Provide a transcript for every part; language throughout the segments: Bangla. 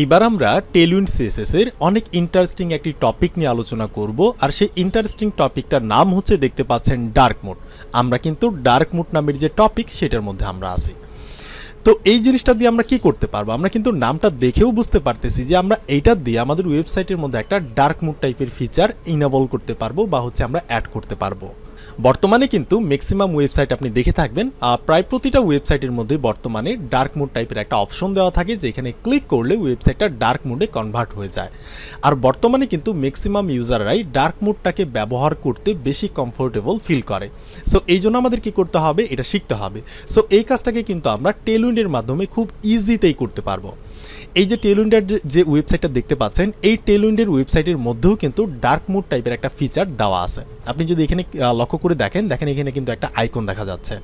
এইবার আমরা টেলউইন্ড সিএসএস এর অনেক ইন্টারেস্টিং একটি টপিক নিয়ে আলোচনা করব আর সেই ইন্টারেস্টিং টপিকটার নাম হচ্ছে দেখতে পাচ্ছেন ডার্ক মোড। আমরা কিন্তু ডার্ক মোড নামের যে টপিক সেটার মধ্যে আমরা আছি। তো এই জিনিসটা দিয়ে আমরা কি করতে পারবো, আমরা কিন্তু নামটা দেখেও বুঝতে পারতেছি যে আমরা এইটা দিয়ে আমাদের ওয়েবসাইটের মধ্যে একটা ডার্ক মোড টাইপের ফিচার ইনেবল করতে পারবো বা হচ্ছে আমরা অ্যাড করতে পারবো। বর্তমানে কিন্তু ম্যাক্সিমাম ওয়েবসাইট আপনি দেখে থাকবেন, প্রায় প্রতিটা ওয়েবসাইটের মধ্যে বর্তমানে ডার্ক মোড টাইপের একটা অপশন দেওয়া থাকে যেখানে ক্লিক করলে ওয়েবসাইটটা ডার্ক মোডে কনভার্ট হয়ে যায়। আর বর্তমানে কিন্তু ম্যাক্সিমাম ইউজাররাই ডার্ক মোডটাকে ব্যবহার করতে বেশি কমফোর্টেবল ফিল করে। সো এই জন্য আমাদের কি করতে হবে, এটা শিখতে হবে। সো এই কাজটাকে কিন্তু আমরা টেলউইন্ডের মাধ্যমে খুব ইজিতেই করতে পারবো। এই যে টেলউইন্ডের যে ওয়েবসাইটটা দেখতে পাচ্ছেন, এই টেলউইন্ডের ওয়েবসাইটের মধ্যেও কিন্তু ডার্ক মোড টাইপের একটা ফিচার দেওয়া আছে। আপনি যদি এখানে লক্ষ্য করে দেখেন এখানে কিন্তু একটা আইকন দেখা যাচ্ছে।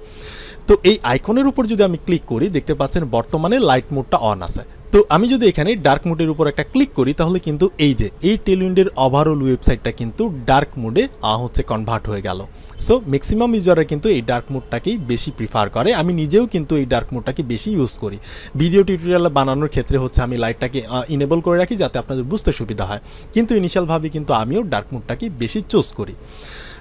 তো এই আইকনের উপর যদি আমি ক্লিক করি দেখতে পাচ্ছেন বর্তমানে লাইট মোডটা অন আছে। তো আমি যদি এখানে ডার্ক মোডের উপর একটা ক্লিক করি তাহলে কিন্তু এই টেলউইন্ডের ওভারঅল ওয়েবসাইটটা কিন্তু ডার্ক মোডে হচ্ছে কনভার্ট হয়ে গেল। সো ম্যাক্সিমাম ইউজাররা কিন্তু এই ডার্ক মোডটাকেই বেশি প্রিফার করে। আমি নিজেও কিন্তু এই ডার্ক মোডটাকে বেশি ইউজ করি। ভিডিও টিউটোরিয়াল বানানোর ক্ষেত্রে হচ্ছে আমি লাইটটাকে ইনেবল করে রাখি যাতে আপনাদের বুঝতে সুবিধা হয়, কিন্তু ইনিশিয়ালভাবে কিন্তু আমিও ডার্ক মোডটাকে বেশি চুজ করি।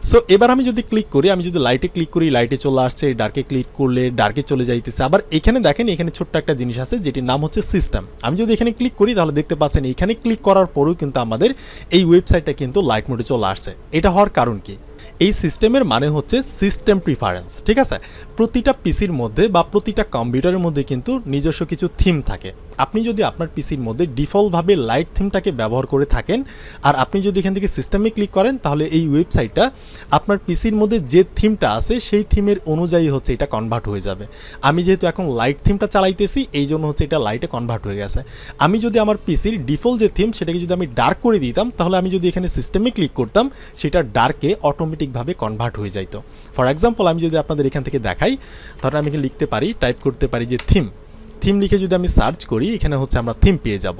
সো এবার আমি যদি ক্লিক করি, আমি যদি লাইটে ক্লিক করি লাইটে চলে আসছে, ডার্কে ক্লিক করলে ডার্কে চলে যাইতেছে। আবার এখানে দেখেন এখানে ছোট্ট একটা জিনিস আছে যেটির নাম হচ্ছে সিস্টেম। আমি যদি এখানে ক্লিক করি তাহলে দেখতে পাচ্ছেন এখানে ক্লিক করার পরেও কিন্তু আমাদের এই ওয়েবসাইটটা কিন্তু লাইট মোডে চলে আসছে। এটা হওয়ার কারণ কি? এই সিস্টেমের মানে হচ্ছে সিস্টেম প্রিফারেন্স, ঠিক আছে? প্রতিটা পিসির মধ্যে বা প্রতিটা কম্পিউটারের মধ্যে কিন্তু নিজস্ব কিছু থিম থাকে। আপনি যদি আপনার পিসির মধ্যে ডিফল্টভাবে লাইট থিমটাকে ব্যবহার করে থাকেন আর আপনি যদি এখান থেকে সিস্টেমে ক্লিক করেন তাহলে এই ওয়েবসাইটটা আপনার পিসির মধ্যে যে থিমটা আছে সেই থিমের অনুযায়ী হচ্ছে এটা কনভার্ট হয়ে যাবে। আমি যেহেতু এখন লাইট থিমটা চালাইতেছি এই জন্য হচ্ছে এটা লাইটে কনভার্ট হয়ে গেছে। আমি যদি আমার পিসির ডিফল্ট যে থিম সেটাকে যদি আমি ডার্ক করে দিতাম তাহলে আমি যদি এখানে সিস্টেমে ক্লিক করতাম সেটা ডার্কে অটোমেটিকভাবে কনভার্ট হয়ে যাইত। ফর এক্সাম্পল আমি যদি আপনাদের এখান থেকে দেখাই তাহলে আমি লিখতে পারি, টাইপ করতে পারি যে থিম লিখে যদি আমি সার্চ করি এখানে হচ্ছে আমরা থিম পেয়ে যাব।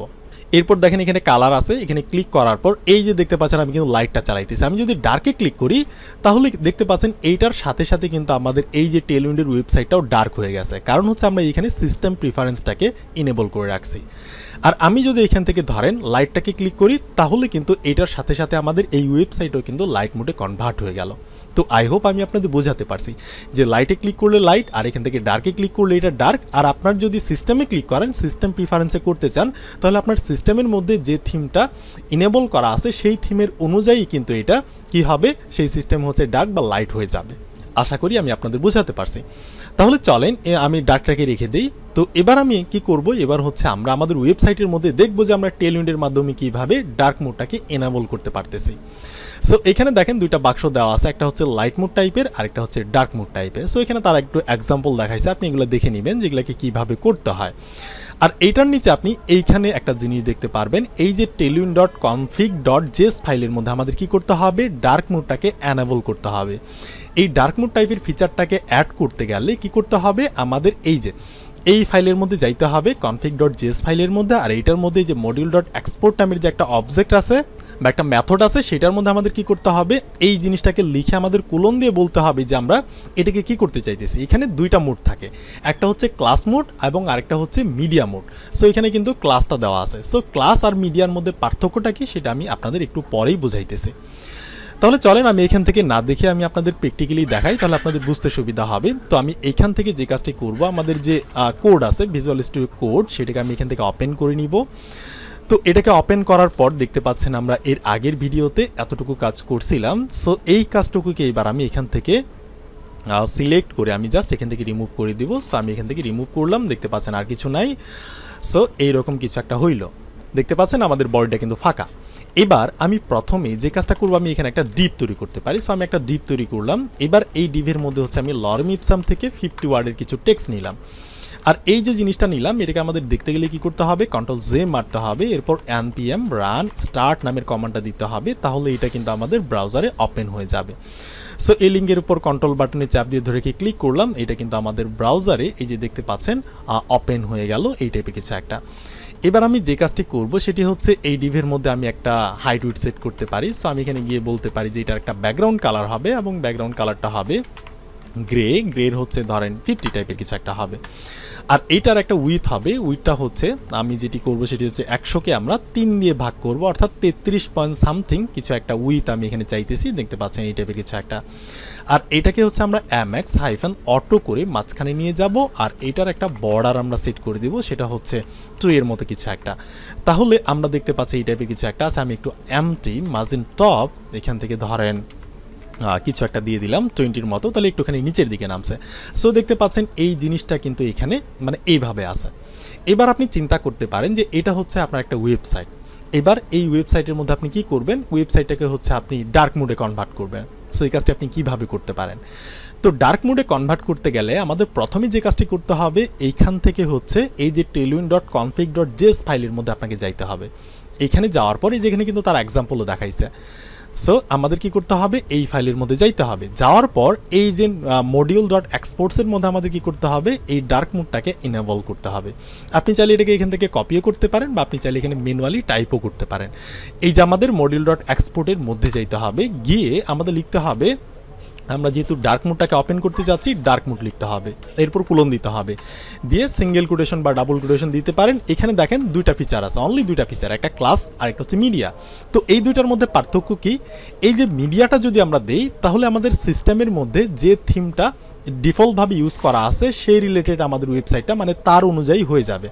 এরপর দেখেন এখানে কালার আছে, এখানে ক্লিক করার পর এই যে দেখতে পাচ্ছেন আমি কিন্তু লাইটটা চালাইতেছি। আমি যদি ডার্কে ক্লিক করি তাহলে দেখতে পাচ্ছেন এইটার সাথে সাথে কিন্তু আমাদের এই যে টেলউইন্ডের ওয়েবসাইটটাও ডার্ক হয়ে গেছে, কারণ হচ্ছে আমরা এখানে সিস্টেম প্রিফারেন্সটাকে ইনেবল করে রাখছি। আর আমি যদি এখান থেকে ধরেন লাইটটাকে ক্লিক করি তাহলে কিন্তু এটার সাথে সাথে আমাদের এই ওয়েবসাইটও কিন্তু লাইট মোডে কনভার্ট হয়ে গেল। তো আই হোপ আমি আপনাদের বোঝাতে পারছি যে লাইটে ক্লিক করলে লাইট আর এখান থেকে ডার্কে ক্লিক করলে এটা ডার্ক। আর আপনার যদি সিস্টেমে ক্লিক করেন, সিস্টেম প্রিফারেন্সে করতে চান, তাহলে আপনার সিস্টেমের মধ্যে যে থিমটা ইনেবল করা আছে সেই থিমের অনুযায়ী কিন্তু এটা কি হবে, সেই সিস্টেম হচ্ছে ডার্ক বা লাইট হয়ে যাবে। আশা করি আমি আপনাদের বোঝাতে পারছি। তাহলে চলেন আমি ডার্কটাকে রেখে দিই। তো এবার আমি কি করব, এবার হচ্ছে আমরা আমাদের ওয়েবসাইটের মধ্যে দেখব যে আমরা টেলউইন্ডের মাধ্যমে কিভাবে ডার্ক মোডটাকে এনাবল করতে পারতেছি। সো এখানে দেখেন দুইটা বাক্স দেওয়া আছে, একটা হচ্ছে লাইট মোড টাইপের আর একটা হচ্ছে ডার্ক মোড টাইপের। সো এখানে তারা একটু এক্সাম্পল দেখাইছে, আপনি এগুলো দেখে নেবেন যেগুলোকে কিভাবে করতে হয়। আর এইটার নিচে আপনি এইখানে একটা জিনিস দেখতে পারবেন, এই যে tailwind.config.js ফাইলের মধ্যে আমাদের কি করতে হবে, ডার্ক মোডটাকে এনাবল করতে হবে। এই ডার্ক মোড টাইপের ফিচারটাকে অ্যাড করতে গেলে কি করতে হবে, আমাদের এই ফাইলের মধ্যে যাইতে হবে config.js ফাইলের মধ্যে। আর এইটার মধ্যে যে module.export নামের যে একটা অবজেক্ট আছে বা একটা মেথড আছে সেটার মধ্যে আমাদের কি করতে হবে, এই জিনিসটাকে লিখে আমাদের কোলন দিয়ে বলতে হবে যে আমরা এটাকে কি করতে চাইতেছি। এখানে দুইটা মোড থাকে, একটা হচ্ছে ক্লাস মোড এবং আরেকটা হচ্ছে মিডিয়া মোড। সো এখানে কিন্তু ক্লাসটা দেওয়া আছে। সো ক্লাস আর মিডিয়ার মধ্যে পার্থক্যটা কি সেটা আমি আপনাদের একটু পরেই বুঝাইতেছি। তাহলে চলেন আমি এখান থেকে না দেখে আমি আপনাদের প্র্যাকটিক্যালি দেখাই, তাহলে আপনাদের বুঝতে সুবিধা হবে। তো আমি এখান থেকে যে কাজটি করব, আমাদের যে কোড আছে ভিজুয়াল স্টুডিও কোড, সেটাকে আমি এখান থেকে ওপেন করে নিব। তো এটাকে ওপেন করার পর দেখতে পাচ্ছেন আমরা এর আগের ভিডিওতে এতটুকু কাজ করছিলাম। সো এই কাজটুকুকে এবার আমি এখান থেকে সিলেক্ট করে আমি জাস্ট এখান থেকে রিমুভ করে দিব। সো আমি এখান থেকে রিমুভ করলাম, দেখতে পাচ্ছেন আর কিছু নাই। সো এইরকম কিছু একটা হইল, দেখতে পাচ্ছেন আমাদের বডিটা কিন্তু ফাঁকা। এবার আমি প্রথমে যে কাজটা করবো, আমি এখানে একটা ডিপ তৈরি করতে পারি। সো আমি একটা ডিপ তৈরি করলাম। এবার এই ডিপের মধ্যে হচ্ছে আমি লরম ইপসাম থেকে 50 ওয়ার্ডের কিছু টেক্সট নিলাম। আর এই যে জিনিসটা নিলাম এটাকে আমাদের দেখতে গেলে কি করতে হবে, Ctrl+J মারতে হবে, এরপর npm run start নামের কমান্ডটা দিতে হবে, তাহলে এটা কিন্তু আমাদের ব্রাউজারে ওপেন হয়ে যাবে। সো এই লিঙ্কের উপর কন্ট্রোল বাটনে চাপ দিয়ে ধরে কি ক্লিক করলাম, এটা কিন্তু আমাদের ব্রাউজারে এই যে দেখতে পাচ্ছেন ওপেন হয়ে গেল, এই টাইপের কিছু একটা। এবার আমি যে কাজটি করব সেটি হচ্ছে এই ডিভের মধ্যে আমি একটা হাইট উইডথ সেট করতে পারি। সো আমি এখানে গিয়ে বলতে পারি যে এটার একটা ব্যাকগ্রাউন্ড কালার হবে এবং ব্যাকগ্রাউন্ড কালারটা হবে গ্রে, গ্রের হচ্ছে ধরেন 50 টাইপের কিছু একটা হবে। আর এইটার একটা উইথ হবে, উইথটা হচ্ছে আমি যেটি করব সেটি হচ্ছে 100কে আমরা 3 দিয়ে ভাগ করব, অর্থাৎ 33 পয়েন্ট সামথিং কিছু একটা উইথ আমি এখানে চাইতেছি, দেখতে পাচ্ছেন এই টাইপের কিছু একটা। আর এটাকে হচ্ছে আমরা mx-auto করে মাঝখানে নিয়ে যাব, আর এটার একটা বর্ডার আমরা সেট করে দিব, সেটা হচ্ছে 2 এর মতো কিছু একটা। তাহলে আমরা দেখতে পাচ্ছি এই টাইপের কিছু একটা আছে। আমি একটু এমটি মার্জিন টপ এখান থেকে ধরেন কিছু একটা দিয়ে দিলাম 20-র মতো, তাহলে একটুখানি নিচের দিকে নামছে। সো দেখতে পাচ্ছেন এই জিনিসটা কিন্তু এখানে মানে এইভাবে আছে। এবার আপনি চিন্তা করতে পারেন যে এটা হচ্ছে আপনার একটা ওয়েবসাইট। এবার এই ওয়েবসাইটের মধ্যে আপনি কি করবেন, ওয়েবসাইটটাকে হচ্ছে আপনি ডার্ক মোডে কনভার্ট করবেন। সো এই কাজটি আপনি কিভাবে করতে পারেন? তো ডার্ক মোডে কনভার্ট করতে গেলে আমাদের প্রথমে যে কাজটি করতে হবে, এইখান থেকে হচ্ছে এই যে tailwind.config.js ফাইলের মধ্যে আপনাকে যাইতে হবে। এইখানে যাওয়ার পরে যেখানে কিন্তু তার এক্সাম্পলও দেখাইছে। সো আমাদের কি করতে হবে, এই ফাইলের মধ্যে যাইতে হবে। যাওয়ার পর এই যে module.exports-এর মধ্যে আমাদের কি করতে হবে, এই ডার্ক মোডটাকে ইনেবল করতে হবে। আপনি চাইলে এটাকে এখান থেকে কপিও করতে পারেন, বা আপনি চাইলে এখানে ম্যানুয়ালি টাইপও করতে পারেন। এই যে আমাদের module.export-এর মধ্যে যাইতে হবে, গিয়ে আমাদের লিখতে হবে, আমরা যেহেতু ডার্ক মোডটাকে ওপেন করতে যাচ্ছি, ডার্ক মোড লিখতে হবে, এরপর কোলন দিতে হবে, দিয়ে সিঙ্গেল কোটেশন বা ডাবল কোটেশন দিতে পারেন। এখানে দেখেন দুইটা ফিচার আছে, অনলি দুইটা ফিচার, একটা ক্লাস আর একটা হচ্ছে মিডিয়া। তো এই দুইটার মধ্যে পার্থক্য কি, এই যে মিডিয়াটা যদি আমরা দেই তাহলে আমাদের সিস্টেমের মধ্যে যে থিমটা ডিফল্টভাবে ইউজ করা আছে সেই রিলেটেড আমাদের ওয়েবসাইটটা মানে তার অনুযায়ী হয়ে যাবে।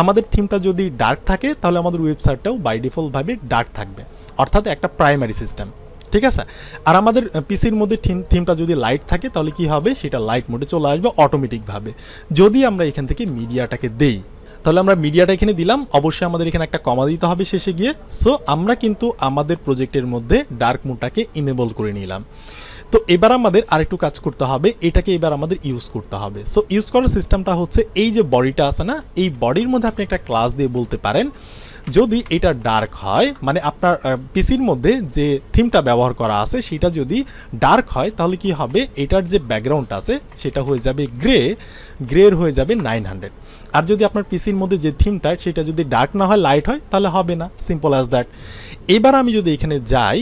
আমাদের থিমটা যদি ডার্ক থাকে তাহলে আমাদের ওয়েবসাইটটাও বাই ডিফল্টভাবে ডার্ক থাকবে, অর্থাৎ একটা প্রাইমারি সিস্টেম, ঠিক আছে। আর আমাদের পিসির মধ্যে থিমটা যদি লাইট থাকে তাহলে কি হবে, সেটা লাইট মোডে চলে আসবে অটোমেটিকভাবে। যদি আমরা এখান থেকে মিডিয়াটাকে দেই, তাহলে আমরা মিডিয়াটা এখানে দিলাম, অবশ্যই আমাদের এখানে একটা কমা দিতে হবে শেষে গিয়ে। সো আমরা কিন্তু আমাদের প্রজেক্টের মধ্যে ডার্ক মোডটাকে ইনেবল করে নিলাম। তো এবার আমাদের আরেকটু কাজ করতে হবে, এটাকে এবার আমাদের ইউজ করতে হবে। সো ইউজ করার সিস্টেমটা হচ্ছে এই যে বডিটা আছে না, এই বডির মধ্যে আপনি একটা ক্লাস দিয়ে বলতে পারেন যদি এটা ডার্ক হয়, মানে আপনার পিসির মধ্যে যে থিমটা ব্যবহার করা আছে সেটা যদি ডার্ক হয় তাহলে কি হবে, এটার যে ব্যাকগ্রাউন্ড আছে সেটা হয়ে যাবে গ্রের হয়ে যাবে 900। আর যদি আপনার পিসির মধ্যে যে থিমটা সেটা যদি ডার্ক না হয়, লাইট হয়, তাহলে হবে না, সিম্পল অ্যাজ দ্যাট। এবার আমি যদি এখানে যাই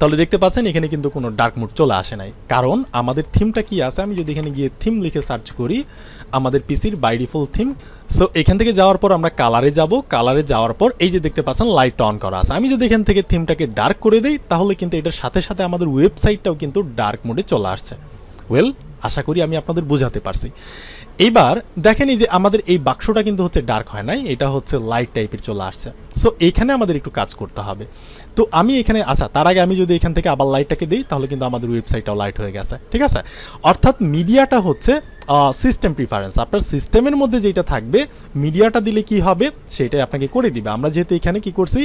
তাহলে দেখতে পাচ্ছেন এখানে কিন্তু কোনো ডার্ক মোড চলে আসে নাই, কারণ আমাদের থিমটা কি আছে, আমি যদি এখানে গিয়ে থিম লিখে সার্চ করি, আমাদের পিসির বাই ডিফল্ট থিম। সো এখান থেকে যাওয়ার পর আমরা কালারে যাব, কালারে যাওয়ার পর এই যে দেখতে পাচ্ছেন লাইট অন করা আছে। আমি যদি এখান থেকে থিমটাকে ডার্ক করে দেই তাহলে কিন্তু এটার সাথে সাথে আমাদের ওয়েবসাইটটাও কিন্তু ডার্ক মোডে চলে আসছে। ওয়েল, আশা করি আমি আপনাদের বোঝাতে পারছি। এবার দেখেন এই যে আমাদের এই বাক্সটা কিন্তু হচ্ছে ডার্ক হয় নাই, এটা হচ্ছে লাইট টাইপের চলে আসছে। সো এইখানে আমাদের একটু কাজ করতে হবে। তো আমি এখানে তার আগে আমি যদি এখান থেকে আবার লাইটটাকে দিই তাহলে কিন্তু আমাদের ওয়েবসাইটটাও লাইট হয়ে গেছে, ঠিক আছে। অর্থাৎ মিডিয়াটা হচ্ছে সিস্টেম প্রিফারেন্স, আপনার সিস্টেমের মধ্যে যেটা থাকবে মিডিয়াটা দিলে কি হবে সেটাই আপনাকে করে দিবে। আমরা যেহেতু এখানে কি করছি,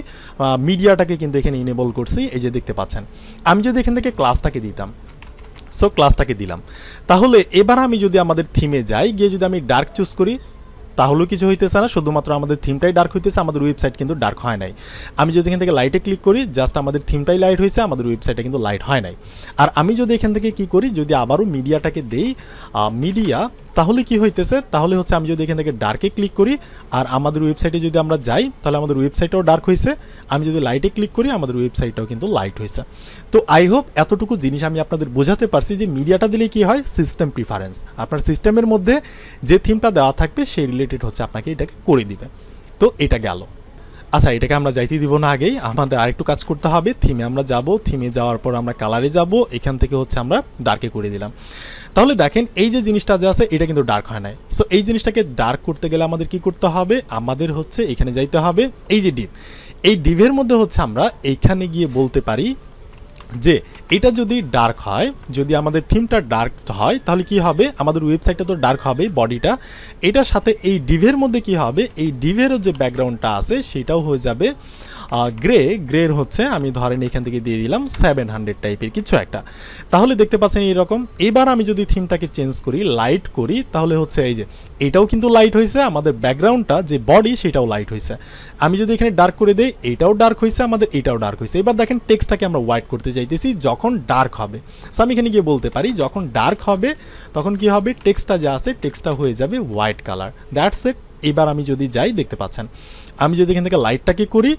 মিডিয়াটাকে কিন্তু এখানে ইনেবল করছি, এই যে দেখতে পাচ্ছেন। আমি যদি এখান থেকে ক্লাসটাকে দিতাম, সো ক্লাসটাকে দিলাম, তাহলে এবার আমি যদি আমাদের থিমে যাই, গিয়ে যদি আমি ডার্ক চুজ করি তাহলেও কিছু হইতেছে না, শুধুমাত্র আমাদের থিমটাই ডার্ক হইতেছে, আমাদের ওয়েবসাইট কিন্তু ডার্ক হয় নাই। আমি যদি এখান থেকে লাইটে ক্লিক করি, জাস্ট আমাদের থিমটাই লাইট হয়েছে, আমাদের ওয়েবসাইটে কিন্তু লাইট হয় নাই। আর আমি যদি এখান থেকে কি করি, যদি আবারও মিডিয়াটাকে দেই মিডিয়া, তাহলে কি হইতেছে, তাহলে হচ্ছে আমি যদি এখান থেকে ডার্কে ক্লিক করি আর আমাদের ওয়েবসাইটে যদি আমরা যাই তাহলে আমাদের ওয়েবসাইটটাও ডার্ক হয়েছে। আমি যদি লাইটে ক্লিক করি আমাদের ওয়েবসাইটটাও কিন্তু লাইট হয়েছে। তো আই হোপ এতটুকু জিনিস আমি আপনাদের বোঝাতে পারছি যে মিডিয়াটা দিলে কি হয়, সিস্টেম প্রিফারেন্স, আপনার সিস্টেমের মধ্যে যে থিমটা দেওয়া থাকবে সেই রিলেটেড হচ্ছে আপনাকে এটাকে করে দিবে। তো এটা গেল। আচ্ছা, এটাকে আমরা যাইতে দিব না, আগেই আমাদের আরেকটু কাজ করতে হবে। থিমে আমরা যাব, থিমে যাওয়ার পর আমরা কালারে যাব, এখান থেকে হচ্ছে আমরা ডার্কে করে দিলাম। তাহলে দেখেন এই যে জিনিসটা যে আছে এটা কিন্তু ডার্ক হয় নাই। সো এই জিনিসটাকে ডার্ক করতে গেলে আমাদের কি করতে হবে, আমাদের হচ্ছে এখানে যাইতে হবে, এই যে ডিভ, এই ডিভের মধ্যে হচ্ছে আমরা এইখানে গিয়ে বলতে পারি যে এটা যদি ডার্ক হয়, যদি আমাদের থিমটা ডার্ক হয় তাহলে কি হবে, আমাদের ওয়েবসাইটটা তো ডার্ক হবে বডিটা, এটার সাথে এই ডিভের মধ্যে কি হবে, এই ডিভেরও যে ব্যাকগ্রাউন্ডটা আছে সেটাও হয়ে যাবে গ্রের হচ্ছে আমি ধরেন এখান থেকে দিয়ে দিলাম 700 টাইপের কিছু একটা। তাহলে দেখতে পাচ্ছেন এইরকম। এবার আমি যদি থিমটাকে চেঞ্জ করি, লাইট করি, তাহলে হচ্ছে এই যে এটাও কিন্তু লাইট হয়েছে, আমাদের ব্যাকগ্রাউন্ডটা যে বডি সেটাও লাইট হয়েছে। আমি যদি এখানে ডার্ক করে দিই, এটাও ডার্ক হয়েছে, আমাদের এটাও ডার্ক হয়েছে। এবার দেখেন টেক্সটটাকে আমরা হোয়াইট করতে চাইতেছি যখন ডার্ক হবে। সো আমি এখানে গিয়ে বলতে পারি যখন ডার্ক হবে তখন কি হবে, টেক্সটটা যা আছে টেক্সটটা হয়ে যাবে হোয়াইট কালার, দ্যাটস ইট। এবার আমি যদি যাই, দেখতে পাচ্ছেন আমি যদি এখান থেকে লাইটটাকে করি,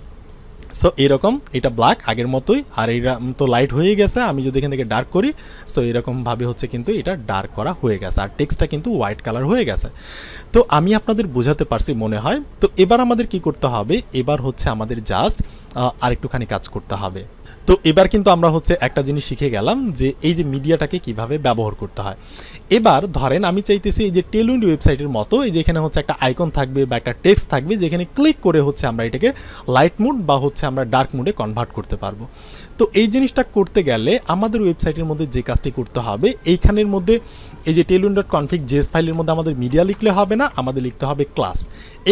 সো এরকম এটা ব্ল্যাক আগের মতোই, আর এটা তো লাইট হয়ে গেছে। আমি যদি এখান থেকে ডার্ক করি, সো এরকমভাবে হচ্ছে কিন্তু এটা ডার্ক করা হয়ে গেছে, আর টেক্সটটা কিন্তু হোয়াইট কালার হয়ে গেছে। তো আমি আপনাদের বোঝাতে পারছি মনে হয়। তো এবার আমাদের কি করতে হবে, এবার হচ্ছে আমাদের জাস্ট আরেকটুখানি কাজ করতে হবে। তো এবার কিন্তু আমরা হচ্ছে একটা জিনিস শিখে গেলাম যে এই যে মিডিয়াটাকে কিভাবে ব্যবহার করতে হয়। এবার ধরেন আমি চাইতেছি এই যে টেলউইন্ড ওয়েবসাইটের মতো এই যে এখানে হচ্ছে একটা আইকন থাকবে বা একটা টেক্সট থাকবে, যেখানে ক্লিক করে হচ্ছে আমরা এটাকে লাইট মুড বা হচ্ছে আমরা ডার্ক মুডে কনভার্ট করতে পারবো। তো এই জিনিসটা করতে গেলে আমাদের ওয়েবসাইটের মধ্যে যে কাজটি করতে হবে, এইখানের মধ্যে এই যে tailwind.config.js ফাইলের মধ্যে আমাদের মিডিয়া লিখলে হবে না, আমাদের লিখতে হবে ক্লাস।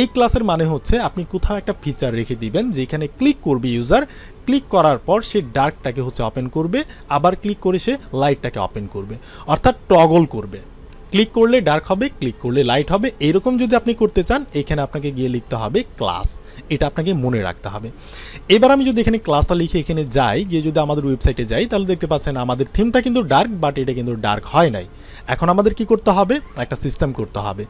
এই ক্লাসের মানে হচ্ছে আপনি কোথাও একটা ফিচার রেখে দিবেন যেখানে ক্লিক করবে ইউজার, ক্লিক করার পর সে ডার্কটাকে হচ্ছে ওপেন করবে, আবার ক্লিক করে সে লাইটটাকে ওপেন করবে, অর্থাৎ টগল করবে। ক্লিক করলে ডার্ক হবে, ক্লিক করলে লাইট হবে। এরকম যদি আপনি করতে চান, এখানে আপনাকে গিয়ে লিখতে হবে ক্লাস, এটা আপনাকে মনে রাখতে হবে। এবার আমি যদি এখানে ক্লাসটা লিখে এখানে যাই, গিয়ে যদি আমাদের ওয়েবসাইটে যাই, তাহলে দেখতে পাচ্ছেন আমাদের থিমটা কিন্তু ডার্ক, বাট এটা কিন্তু ডার্ক হয় নাই। এখন আমাদের কি করতে হবে, একটা সিস্টেম করতে হবে।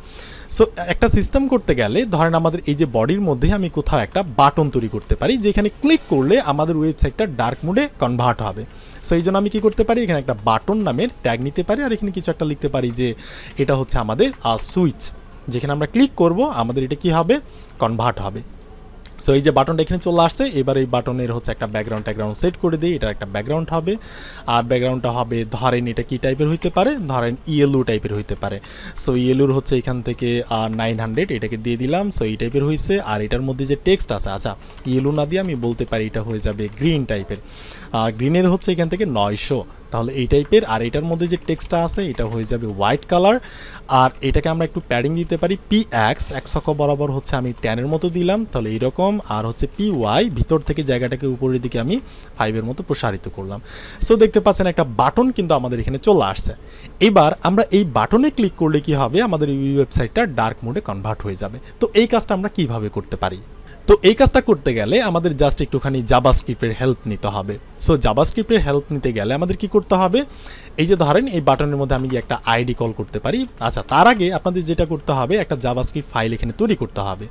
সো একটা সিস্টেম করতে গেলে ধরেন আমাদের এই যে বডির মধ্যে আমি কোথাও একটা বাটন তৈরি করতে পারি, যেখানে ক্লিক করলে আমাদের ওয়েবসাইটটা ডার্ক মোডে কনভার্ট হবে। সো এই জন্য আমি কি করতে পারি, এখানে একটা বাটন নামের ট্যাগ নিতে পারি, আর এখানে কিছু একটা লিখতে পারি যে এটা হচ্ছে আমাদের সুইচ, যেখানে আমরা ক্লিক করব আমাদের এটা কি হবে, কনভার্ট হবে। সো এই যে বাটনটা এখানে চলে আসছে, এবার এই বাটনের হচ্ছে একটা ব্যাকগ্রাউন্ড সেট করে দিই, এটা একটা ব্যাকগ্রাউন্ড হবে। আর ব্যাকগ্রাউন্ডটা হবে ধরেন এটা কি টাইপের হইতে পারে, ধরেন ইয়েলো টাইপের হইতে পারে। সো ইয়েলোর হচ্ছে এখান থেকে 900 এটাকে দিয়ে দিলাম। সো এই টাইপের হয়েছে। আর এটার মধ্যে যে টেক্সট আছে, আচ্ছা ইয়েলো না দিয়ে আমি বলতে পারি এটা হয়ে যাবে গ্রিন টাইপের। গ্রিনের হচ্ছে এখান থেকে 900, তাহলে এই টাইপের। আর এটার মধ্যে যে টেক্সটটা আছে এটা হয়ে যাবে হোয়াইট কালার। আর এটাকে আমরা একটু প্যাডিং দিতে পারি, PX এক অক্ষ বরাবর হচ্ছে আমি 10-এর মতো দিলাম, তাহলে এইরকম। আর হচ্ছে PY ভিতর থেকে জায়গাটাকে উপরের দিকে আমি 5-এর মতো প্রসারিত করলাম। সো দেখতে পাচ্ছেন একটা বাটন কিন্তু আমাদের এখানে চলে আসছে। এবার আমরা এই বাটনে ক্লিক করলে কি হবে, আমাদের এই ওয়েবসাইটটা ডার্ক মোডে কনভার্ট হয়ে যাবে। তো এই কাজটা আমরা কিভাবে করতে পারি, তো এই কাজটা করতে গেলে আমাদের জাস্ট একটুখানি জাভাস্ক্রিপ্টের হেল্প নিতে হবে। সো জাভাস্ক্রিপ্টের হেল্প নিতে গেলে আমাদের কি করতে হবে, এই যে ধরেন এই বাটনের মধ্যে আমি একটা আইডি কল করতে পারি। আচ্ছা তার আগে আপনাদের যেটা করতে হবে, একটা জাভাস্ক্রিপ্ট ফাইল এখানে তৈরি করতে হবে।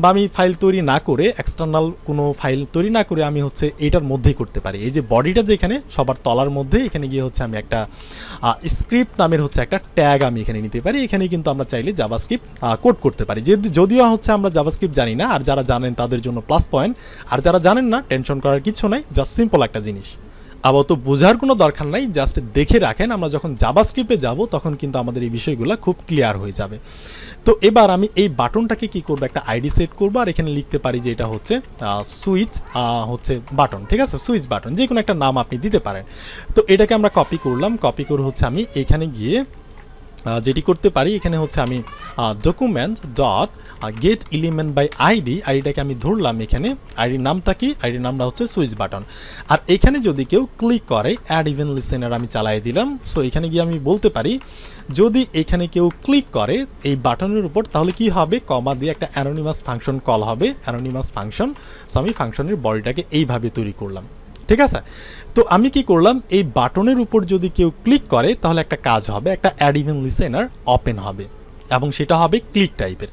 বা আমি ফাইল তৈরি না করে, এক্সটার্নাল কোনো ফাইল তৈরি না করে আমি হচ্ছে এটার মধ্যেই করতে পারি। এই যে বডিটা যেখানে সবার তলার মধ্যে, এখানে গিয়ে হচ্ছে আমি একটা স্ক্রিপ্ট নামের হচ্ছে একটা ট্যাগ আমি এখানে নিতে পারি। এখানে কিন্তু আমরা চাইলে জাভাস্ক্রিপ্ট কোড করতে পারি, যদিও হচ্ছে আমরা জাভাস্ক্রিপ্ট জানি না। আর যারা জানেন তাদের জন্য প্লাস পয়েন্ট, আর যারা জানেন না টেনশন করার কিছু নাই, জাস্ট সিম্পল একটা জিনিস। আবার তো বোঝার কোনো দরকার নাই, জাস্ট দেখে রাখেন। আমরা যখন জাভাস্ক্রিপ্টে যাব তখন কিন্তু আমাদের এই বিষয়গুলো খুব ক্লিয়ার হয়ে যাবে। তো এবার আমি এই বাটনটাকে কি করব, একটা আইডি সেট করব, আর এখানে লিখতে পারি যে এটা হচ্ছে সুইচ হচ্ছে বাটন, ঠিক আছে, সুইচ বাটন, যে কোনো একটা নাম আপনি দিতে পারেন। তো এটাকে আমরা কপি করলাম, কপি করে হচ্ছে আমি এখানে গিয়ে যেটি করতে পারি, এখানে হচ্ছে আমি document dot get element by ID, আইডিটাকে আমি ধরলাম। এখানে আইডির নামটা কি, আইডির নামটা হচ্ছে সুইচ বাটন। আর এখানে যদি কেউ ক্লিক করে অ্যাড ইভেন্ট লিসেনার আমি চালাই দিলাম। সো এখানে গিয়ে আমি বলতে পারি যদি এখানে কেউ ক্লিক করে এই বাটনের উপর, তাহলে কি হবে, কমা দিয়ে একটা অ্যানোনিমাস ফাংশন কল হবে, অ্যানোনিমাস ফাংশন। সো আমি ফাংশনের বডিটাকে এইভাবে তৈরি করলাম, ঠিক আছে। তো আমি কি করলাম, এই বাটনের উপর যদি কেউ ক্লিক করে তাহলে একটা কাজ হবে, একটা অ্যাড ইভেন্ট লিসেনার ওপেন হবে, এবং সেটা হবে ক্লিক টাইপের।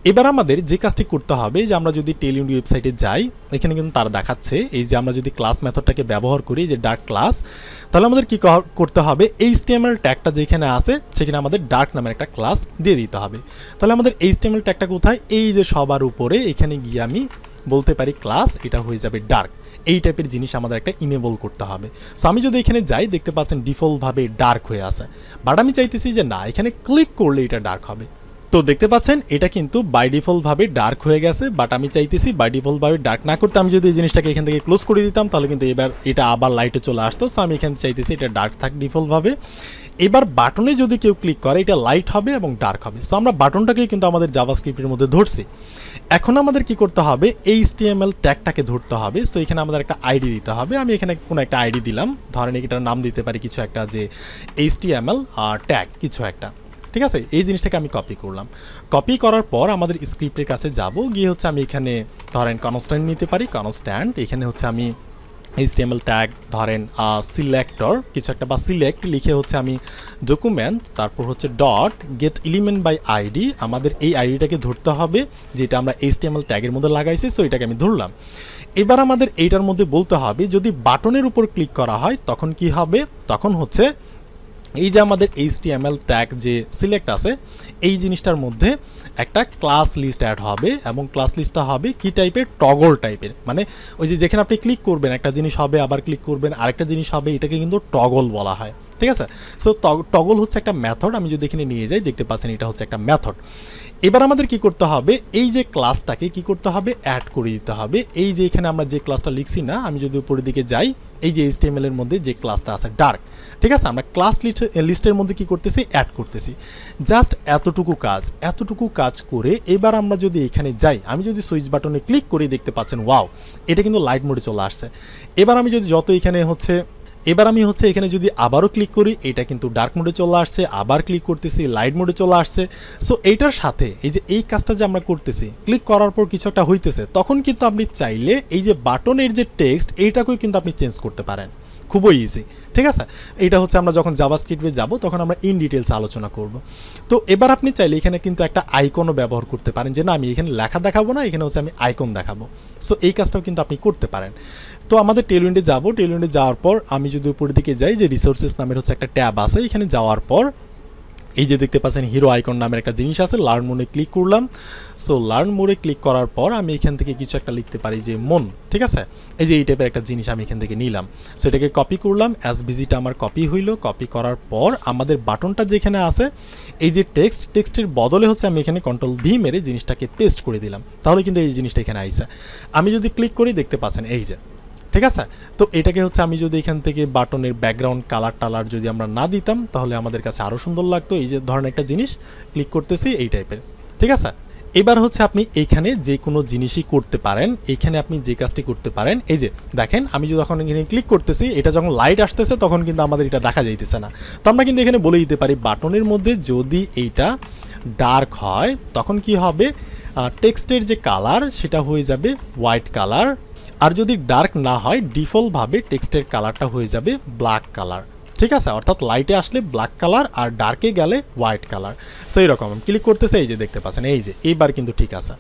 এবার আমাদের যে কাজটি করতে হবে, যে আমরা যদি টেলউইন্ড ওয়েবসাইটে যাই, এখানে কিন্তু তারা দেখাচ্ছে এই যে আমরা যদি ক্লাস মেথডটাকে ব্যবহার করি, যে ডার্ক ক্লাস, তাহলে আমাদের কি করতে হবে, HTML ট্যাগটা যেখানে আছে সেখানে আমাদের ডার্ক নামের একটা ক্লাস দিয়ে দিতে হবে। তাহলে আমাদের HTML ট্যাগটা কোথায়, এই যে সবার উপরে, এখানে গিয়ে আমি বলতে পারি ক্লাস, এটা হয়ে যাবে ডার্ক। এই টাইপের জিনিস আমাদের একটা ইনেবল করতে হবে। সো আমি যদি এখানে যাই, দেখতে পাচ্ছেন ডিফল্টভাবে ডার্ক হয়ে আছে, বাট আমি চাইতেছি যে না, এখানে ক্লিক করলে এটা ডার্ক হবে। তো দেখতে পাচ্ছেন এটা কিন্তু বাই ডিফল্টভাবে ডার্ক হয়ে গেছে, বাট আমি চাইতেছি বাই ডিফল্টভাবে ডার্ক না করতে। আমি যদি এই জিনিসটাকে এখান থেকে ক্লোজ করে দিতাম, তাহলে কিন্তু এবার এটা আবার লাইটে চলে আসতো। সো আমি এখানে চাইতেছি এটা ডার্ক থাক ডিফল্টভাবে। এবার বাটনে যদি কেউ ক্লিক করে, এটা লাইট হবে এবং ডার্ক হবে। সো আমরা বাটনটাকে কিন্তু আমাদের জাভাস্ক্রিপ্টের মধ্যে ধরছি। এখন আমাদের কি করতে হবে, HTML ট্যাগটাকে ধরতে হবে। সো এখানে আমাদের একটা আইডি দিতে হবে। আমি এখানে কোনো একটা আইডি দিলাম, ধরেন এটার নাম দিতে পারি কিছু একটা, যে HTML ট্যাগ কিছু একটা, ঠিক আছে। এই জিনিসটাকে আমি কপি করলাম। কপি করার পর আমাদের স্ক্রিপ্টের কাছে যাব, গিয়ে হচ্ছে আমি এখানে ধরেন কনস্ট্যান্ট নিতে পারি, কনস্ট্যান্ট। এখানে হচ্ছে আমি HTML ট্যাগ ধরেন সিলেক্টর কিছু একটা, বা সিলেক্ট লিখে হচ্ছে আমি ডকুমেন্ট, তারপর হচ্ছে dot get element by ID, আমাদের এই আইডিটাকে ধরতে হবে যেটা আমরা HTML ট্যাগের মধ্যে লাগাইছি। সো এটাকে আমি ধরলাম। এবার আমাদের এইটার মধ্যে বলতে হবে যদি বাটনের উপর ক্লিক করা হয় তখন কি হবে, তখন হচ্ছে এই যে আমাদের HTML ট্যাগ যে সিলেক্ট আছে এই জিনিসটার মধ্যে একটা ক্লাস লিস্ট অ্যাড হবে এবং ক্লাস লিস্টটা হবে কি টাইপের, টগল টাইপের, মানে ওই যে যেখানে আপনি ক্লিক করবেন একটা জিনিস হবে, আবার ক্লিক করবেন আরেকটা জিনিস হবে, এটাকে কিন্তু টগল বলা হয়। ঠিক আছে, সো টগল হচ্ছে একটা মেথড। আমি যদি এখানে নিয়ে যাই দেখতে পাচ্ছেন এটা হচ্ছে একটা মেথড। এবার আমাদের কি করতে হবে, এই যে ক্লাসটাকে কি করতে হবে, অ্যাড করে দিতে হবে। এই যে এখানে আমরা যে ক্লাসটা লিখছি না, আমি যদি উপরের দিকে যাই এই যে HTML এর মধ্যে যে ক্লাসটা আছে ডার্ক, ঠিক আছে, আমরা ক্লাস লিস্টের মধ্যে কি করতেছি, অ্যাড করতেছি। জাস্ট এতটুকু কাজ করে এবার আমরা যদি এখানে যাই, আমি যদি সুইচ বাটনে ক্লিক করি দেখতে পাচ্ছেন ওয়াও, এটা কিন্তু লাইট মোডে চলে আসছে। এবার আমি যদি এখানে যদি আবারও ক্লিক করি এটা কিন্তু ডার্ক মোডে চলে আসছে, আবার ক্লিক করতেছি লাইট মোডে চলে আসছে। সো এইটার সাথে এই যে এই কাজটা যে আমরা করতেছি, ক্লিক করার পর কিছু একটা হইতেছে, তখন কিন্তু আপনি চাইলে এই যে বাটনের যে টেক্সট এইটাকেও কিন্তু আপনি চেঞ্জ করতে পারেন, খুবই ইজি। ঠিক আছে, এটা হচ্ছে আমরা যখন জাভাস্ক্রিপ্টে যাব তখন আমরা ইন ডিটেলস আলোচনা করব। তো এবার আপনি চাইলে এখানে কিন্তু একটা আইকনও ব্যবহার করতে পারেন, যে না আমি এখানে লেখা দেখাবো না, এখানে হচ্ছে আমি আইকন দেখাবো। সো এই কাজটাও কিন্তু আপনি করতে পারেন। তো আমাদের টেলউইন্ডে যাব, টেলউইন্ডে যাওয়ার পর আমি যদি উপরের দিকে যাই যে রিসোর্সেস নামের হচ্ছে একটা ট্যাব আছে, এখানে যাওয়ার পর এই যে দেখতে পাচ্ছেন হিরো আইকন নামের একটা জিনিস আছে, লার্ন মোডে ক্লিক করলাম। সো লার্ন মোডে ক্লিক করার পর আমি এখান থেকে কিছু একটা লিখতে পারি যে মন, ঠিক আছে, এই যে এই টাইপের একটা জিনিস আমি এখান থেকে নিলাম। সো এটাকে কপি করলাম, এসভিজিটা আমার কপি হইলো। কপি করার পর আমাদের বাটনটা যেখানে আছে এই যে টেক্সটের বদলে হচ্ছে আমি এখানে Ctrl+V মেরে জিনিসটাকে পেস্ট করে দিলাম, তাহলে কিন্তু এই জিনিসটা এখানে আইসে। আমি যদি ক্লিক করি দেখতে পাচ্ছেন এই যে, ঠিক আছে। তো এটাকে হচ্ছে আমি যদি এখান থেকে বাটনের ব্যাকগ্রাউন্ড কালার যদি আমরা না দিতাম তাহলে আমাদের কাছে আরও সুন্দর লাগতো। এই যে ধরেন একটা জিনিস ক্লিক করতেছি এই টাইপের, ঠিক আছে। এবার হচ্ছে আপনি এইখানে যে কোনো জিনিসই করতে পারেন, এইখানে আপনি যে কাজটি করতে পারেন, এই যে দেখেন আমি যখন এখানে ক্লিক করতেছি এটা যখন লাইট আসতেছে তখন কিন্তু আমাদের এটা দেখা যাইতেছে না। তো আমরা কিন্তু এখানে বলে দিতে পারি বাটনের মধ্যে যদি এইটা ডার্ক হয় তখন কি হবে, টেক্সটের যে কালার সেটা হয়ে যাবে হোয়াইট কালার, আর যদি ডার্ক না হয় ডিফল্টভাবে টেক্সটের কালারটা হয়ে যাবে ব্ল্যাক কালার। ঠিক আছে, অর্থাৎ লাইটে আসলে ব্ল্যাক কালার আর ডার্কে গেলে হোয়াইট কালার। সেই রকম ক্লিক করতেছে এই যে দেখতে পাচ্ছেন এই যে এইবার কিন্তু ঠিক আছে।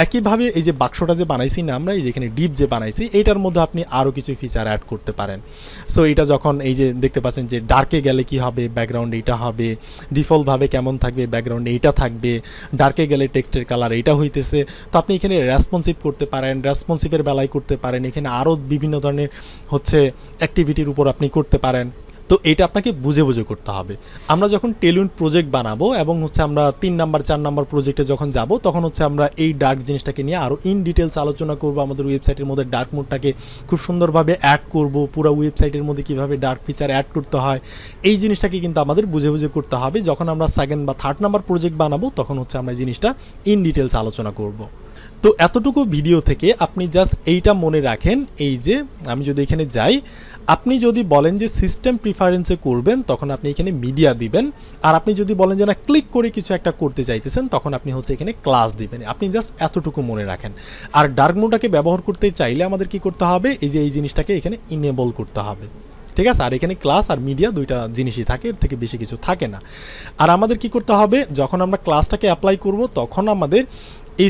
একইভাবে এই যে বাক্সটা যে বানাইছি না আমরা, এই যে এখানে ডিপ যে বানাইছি এইটার মধ্যে আপনি আরও কিছু ফিচার অ্যাড করতে পারেন। সো এটা যখন এই যে দেখতে পাচ্ছেন যে ডার্কে গেলে কি হবে, ব্যাকগ্রাউন্ড এইটা হবে, ডিফল্টভাবে কেমন থাকবে ব্যাকগ্রাউন্ড এইটা থাকবে, ডার্কে গেলে টেক্সটের কালার এইটা হইতেছে। তো আপনি এখানে রেসপন্সিভ করতে পারেন, রেসপন্সিভের বেলায় করতে পারেন, এখানে আরও বিভিন্ন ধরনের হচ্ছে অ্যাক্টিভিটির উপর আপনি করতে পারেন। তো এটা আপনাকে বুঝে করতে হবে। আমরা যখন টেলউইন্ড প্রজেক্ট বানাবো এবং হচ্ছে আমরা 3 নাম্বার 4 নাম্বার প্রজেক্টে যখন যাব তখন হচ্ছে আমরা এই ডার্ক জিনিসটাকে নিয়ে আরও ইন ডিটেলস আলোচনা করব। আমাদের ওয়েবসাইটের মধ্যে ডার্ক মোডটাকে খুব সুন্দরভাবে অ্যাড করব, পুরো ওয়েবসাইটের মধ্যে কীভাবে ডার্ক ফিচার অ্যাড করতে হয় এই জিনিসটাকে কিন্তু আমাদের বুঝে করতে হবে। যখন আমরা 2nd বা 3rd নাম্বার প্রজেক্ট বানাবো তখন হচ্ছে আমরা জিনিসটা ইন ডিটেলস আলোচনা করব। তো এতটুকু ভিডিও থেকে আপনি জাস্ট এইটা মনে রাখেন, এই যে আমি যদি এখানে যাই, আপনি যদি বলেন যে সিস্টেম প্রিফারেন্সে করবেন তখন আপনি এখানে মিডিয়া দিবেন, আর আপনি যদি বলেন যে না ক্লিক করে কিছু একটা করতে চাইতেছেন তখন আপনি হচ্ছে এখানে ক্লাস দিবেন। আপনি জাস্ট এতটুকু মনে রাখেন। আর ডার্ক মোডটাকে ব্যবহার করতে চাইলে আমাদের কি করতে হবে, এই যে এই জিনিসটাকে এখানে ইনেবল করতে হবে, ঠিক আছে। আর এখানে ক্লাস আর মিডিয়া দুইটা জিনিসই থাকে, এর থেকে বেশি কিছু থাকে না। আর আমাদের কি করতে হবে, যখন আমরা ক্লাসটাকে অ্যাপ্লাই করব তখন আমাদের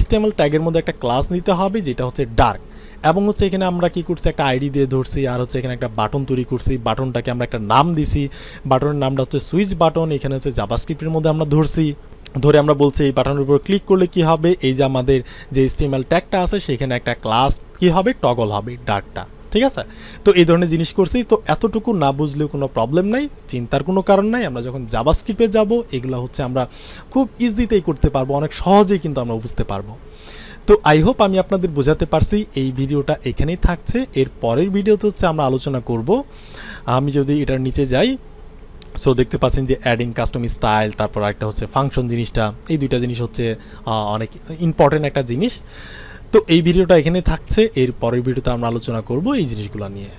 HTML ট্যাগের মধ্যে একটা ক্লাস নিতে হবে যেটা হচ্ছে ডার্ক, এবং হচ্ছে এখানে আমরা কি করছি একটা আইডি দিয়ে ধরছি, আর হচ্ছে এখানে একটা বাটন তৈরি করছি, বাটনটাকে আমরা একটা নাম দিছি, বাটনের নামটা হচ্ছে সুইচ বাটন। এখানে হচ্ছে জাভাস্ক্রিপ্টের মধ্যে আমরা ধরে আমরা বলছি এই বাটনের উপর ক্লিক করলে কি হবে, এই যে আমাদের যে HTML ট্যাগটা আছে সেখানে একটা ক্লাস কি হবে, টগল হবে ডার্কটা, ঠিক আছে। তো এই ধরনের জিনিস করছি। তো এতটুকু না বুঝলেও কোনো প্রবলেম নাই, চিন্তার কোনো কারণ নাই। আমরা যখন জাভাস্ক্রিপ্টে যাব এগুলো হচ্ছে আমরা খুব ইজিতেই করতে পারবো, অনেক সহজেই কিন্তু আমরা বুঝতে পারবো। তো আই হোপ আমি আপনাদের বোঝাতে পারছি। এই ভিডিওটা এখানেই থাকছে, এর পরের ভিডিওতে হচ্ছে আমরা আলোচনা করব। আমি যদি এটার নিচে যাই, সো দেখতে পাচ্ছেন যে অ্যাডিং কাস্টম স্টাইল, তারপর একটা হচ্ছে ফাংশন জিনিসটা, এই দুইটা জিনিস হচ্ছে অনেক ইম্পর্টেন্ট একটা জিনিস। তো এই ভিডিওটা এখানে থাকছে, এর পরের ভিডিওতে আমরা আলোচনা করব এই জিনিসগুলো নিয়ে।